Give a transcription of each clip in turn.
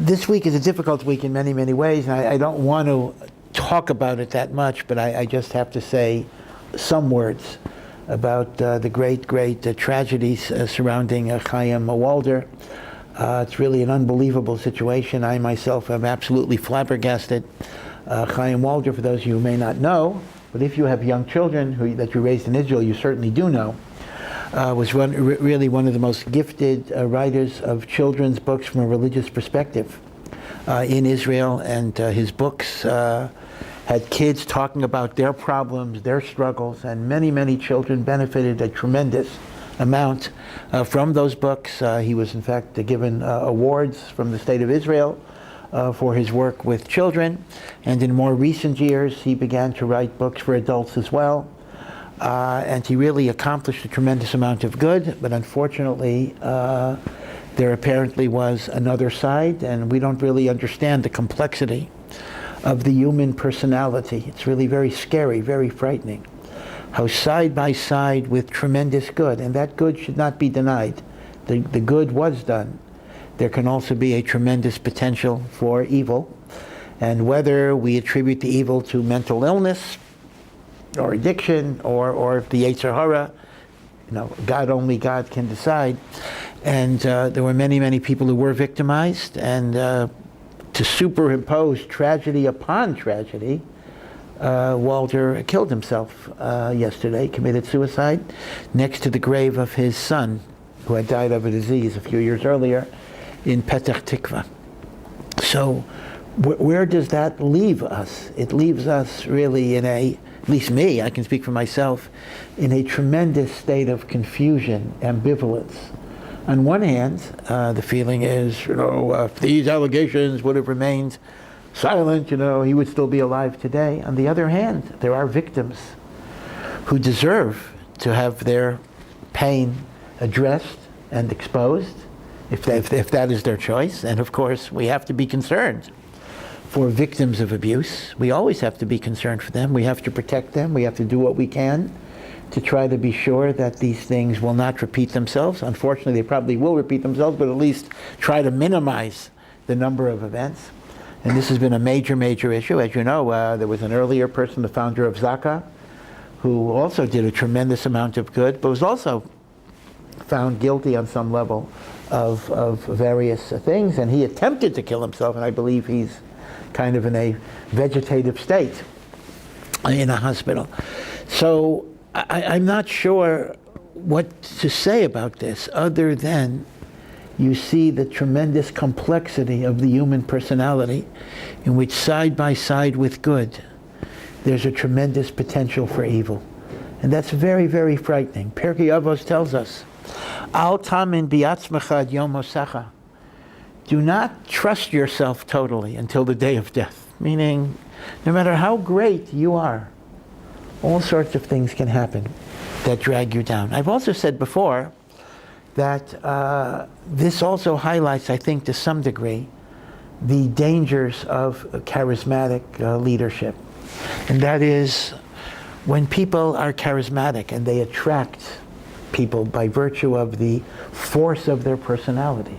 This week is a difficult week in many, many ways, and I don't want to talk about it that much, but I just have to say some words about the great tragedies surrounding Chaim Walder. It's really an unbelievable situation. I myself am absolutely flabbergasted. Chaim Walder, for those of you who may not know, but if you have young children that you raised in Israel, you certainly do know, was really one of the most gifted writers of children's books from a religious perspective in Israel, and his books had kids talking about their problems, their struggles, and many children benefited a tremendous amount from those books. He was in fact given awards from the state of Israel for his work with children, and in more recent years he began to write books for adults as well. And he really accomplished a tremendous amount of good, but unfortunately there apparently was another side, and we don't really understand the complexity of the human personality. It's really very scary, very frightening, how side by side with tremendous good, and that good should not be denied. The good was done. There can also be a tremendous potential for evil, and whether we attribute the evil to mental illness, or addiction, or the Yetzer Hara, only God can decide. And there were many people who were victimized, and to superimpose tragedy upon tragedy, Walder killed himself yesterday, committed suicide, next to the grave of his son, who had died of a disease a few years earlier in Petach Tikva. So where does that leave us? It leaves us really in at least me, I can speak for myself, in a tremendous state of confusion, ambivalence. On one hand, the feeling is, if these allegations would have remained silent, he would still be alive today. On the other hand, there are victims who deserve to have their pain addressed and exposed, if that is their choice. And of course, we have to be concerned for victims of abuse. We always have to be concerned for them. We have to protect them. We have to do what we can to try to be sure that these things will not repeat themselves. Unfortunately, they probably will repeat themselves, but at least try to minimize the number of events. And this has been a major issue. As you know, there was an earlier person, the founder of Zaka, who also did a tremendous amount of good, but was also found guilty on some level of various things, and he attempted to kill himself, and I believe he's kind of in a vegetative state in a hospital. So I'm not sure what to say about this other than you see the tremendous complexity of the human personality, in which side by side with good there's a tremendous potential for evil. And that's very frightening. Pirkei Avos tells us, Al tamin biatzmecha ad yom mosecha. Do not trust yourself totally until the day of death. Meaning, no matter how great you are, all sorts of things can happen that drag you down. I've also said before that this also highlights, I think, to some degree, the dangers of charismatic leadership. And that is, when people are charismatic and they attract people by virtue of the force of their personalities,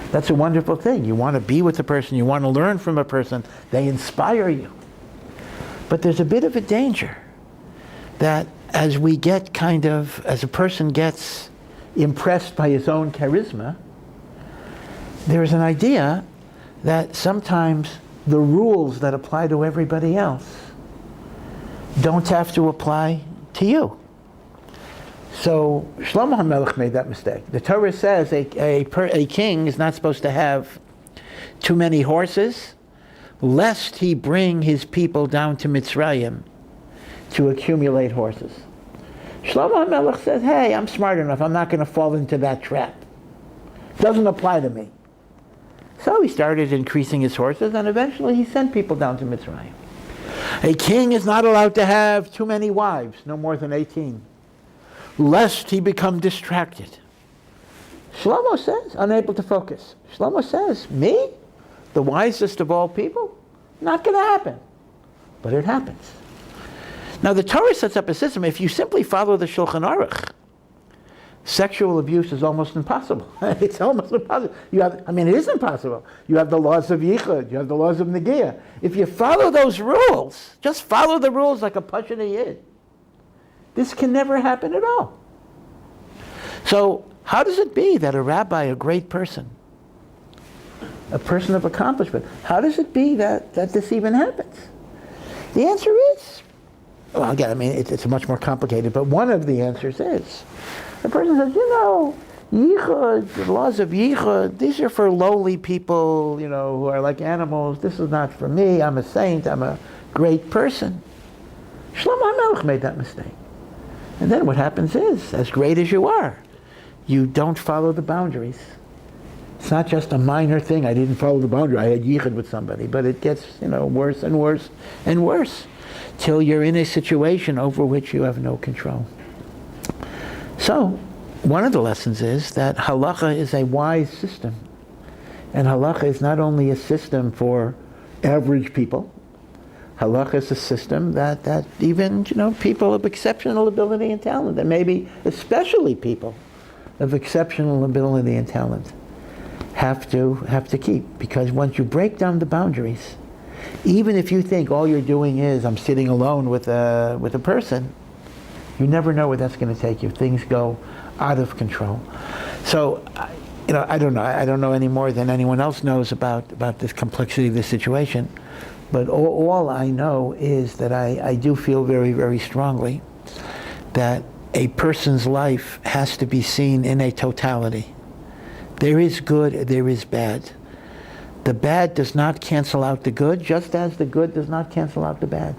that's a wonderful thing. You want to be with a person, you want to learn from a person, they inspire you. But there's a bit of a danger that as a person gets impressed by his own charisma, there's an idea that sometimes the rules that apply to everybody else don't have to apply to you. So Shlomo HaMelech made that mistake. The Torah says a king is not supposed to have too many horses, lest he bring his people down to Mitzrayim to accumulate horses. Shlomo HaMelech says, hey, I'm smart enough, I'm not going to fall into that trap. Doesn't apply to me. So he started increasing his horses, and eventually he sent people down to Mitzrayim. A king is not allowed to have too many wives, no more than 18. Lest he become distracted. Shlomo says, unable to focus. Shlomo says, me? The wisest of all people? Not going to happen. But it happens. Now the Torah sets up a system. If you simply follow the Shulchan Aruch, Sexual abuse is almost impossible. It's almost impossible. It is impossible. You have the laws of yichud, you have the laws of negiah. If you follow those rules, just follow the rules like a pasha yid, this can never happen at all. So how does it be that a rabbi, a great person, a person of accomplishment, how does it be that this even happens? The answer is, well, again, it's much more complicated, but one of the answers is, the person says, yichud, the laws of yichud, these are for lowly people, who are like animals. This is not for me. I'm a saint. I'm a great person. Shlomo HaMelech made that mistake. And then what happens is, as great as you are, you don't follow the boundaries. It's not just a minor thing. I didn't follow the boundary. I had yichud with somebody. But it gets, worse and worse and worse till you're in a situation over which you have no control. So, one of the lessons is that halacha is a wise system. And halacha is not only a system for average people. Halacha is a system that even, people of exceptional ability and talent, and maybe especially people of exceptional ability and talent, have to keep. Because once you break down the boundaries, even if you think all you're doing is I'm sitting alone with a person, you never know where that's going to take you. Things go out of control. So, I don't know. I don't know any more than anyone else knows about this complexity of this situation. But all I know is that I do feel very, very strongly that a person's life has to be seen in a totality. There is good, there is bad. The bad does not cancel out the good, just as the good does not cancel out the bad.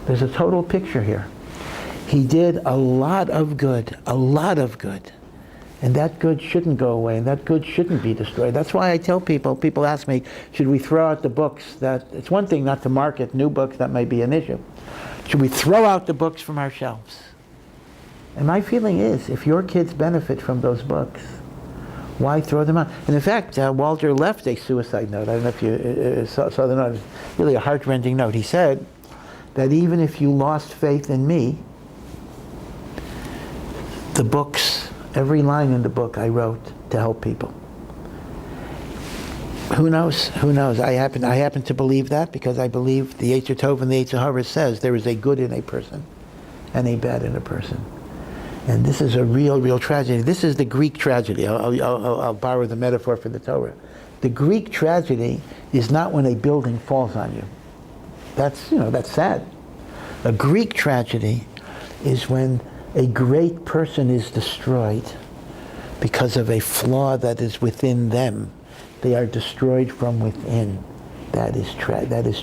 There's a total picture here. He did a lot of good, and that good shouldn't go away, and that good shouldn't be destroyed. That's why I tell people ask me, should we throw out the books that, it's one thing not to market new books, that may be an issue. Should we throw out the books from our shelves? And my feeling is, if your kids benefit from those books, why throw them out? And in fact, Walder left a suicide note. I don't know if you saw the note. It's really a heart-rending note. He said that even if you lost faith in me, the books, every line in the book I wrote to help people. Who knows? I happen to believe that because I believe the Yetzer Tov and the Yetzer Hara says there is a good in a person and a bad in a person. And this is a real tragedy. This is the Greek tragedy. I'll borrow the metaphor for the Torah. The Greek tragedy is not when a building falls on you. That's sad. A Greek tragedy is when a great person is destroyed because of a flaw that is within them. They are destroyed from within. That is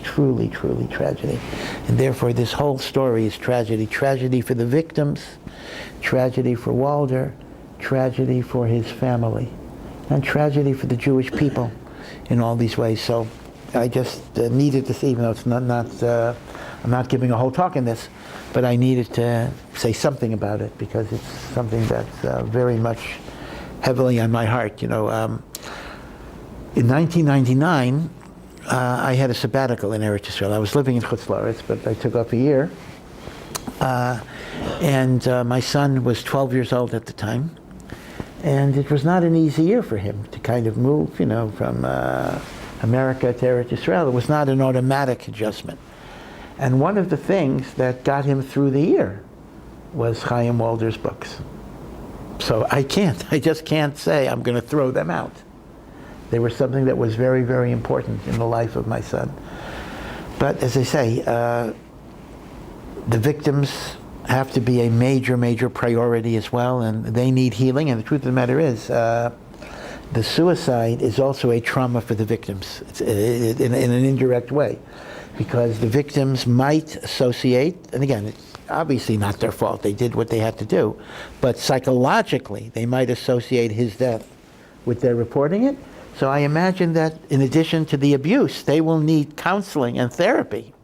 truly tragedy. And therefore this whole story is tragedy. Tragedy for the victims, tragedy for Walder, tragedy for his family, and tragedy for the Jewish people in all these ways. So I just needed to see, even though it's I'm not giving a whole talk in this, but I needed to say something about it because it's something that's very much heavily on my heart. In 1999, I had a sabbatical in Eretz Yisrael. I was living in Chutz La'aretz, but I took off a year. And my son was 12 years old at the time. And it was not an easy year for him to kind of move, from America to Eretz Yisrael. It was not an automatic adjustment. And one of the things that got him through the year was Chaim Walder's books. So I just can't say I'm going to throw them out. They were something that was very, very important in the life of my son. But as I say, the victims have to be a major priority as well, and they need healing. And the truth of the matter is, the suicide is also a trauma for the victims in an indirect way, because the victims might associate, and again, it's obviously not their fault, they did what they had to do, but psychologically they might associate his death with their reporting it. So I imagine that in addition to the abuse, they will need counseling and therapy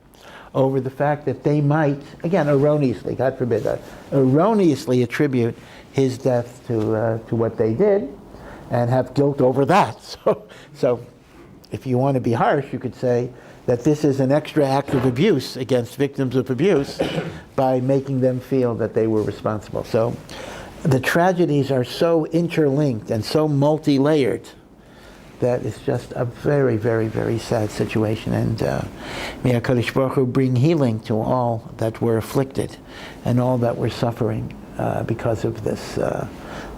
over the fact that they might, again, erroneously, God forbid, erroneously attribute his death to what they did and have guilt over that. So if you want to be harsh, you could say that this is an extra act of abuse against victims of abuse by making them feel that they were responsible. So the tragedies are so interlinked and so multi-layered that it's just a very, very, very sad situation. And may HaKadosh Baruch Hu bring healing to all that were afflicted and all that were suffering because of this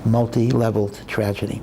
multi-leveled tragedy.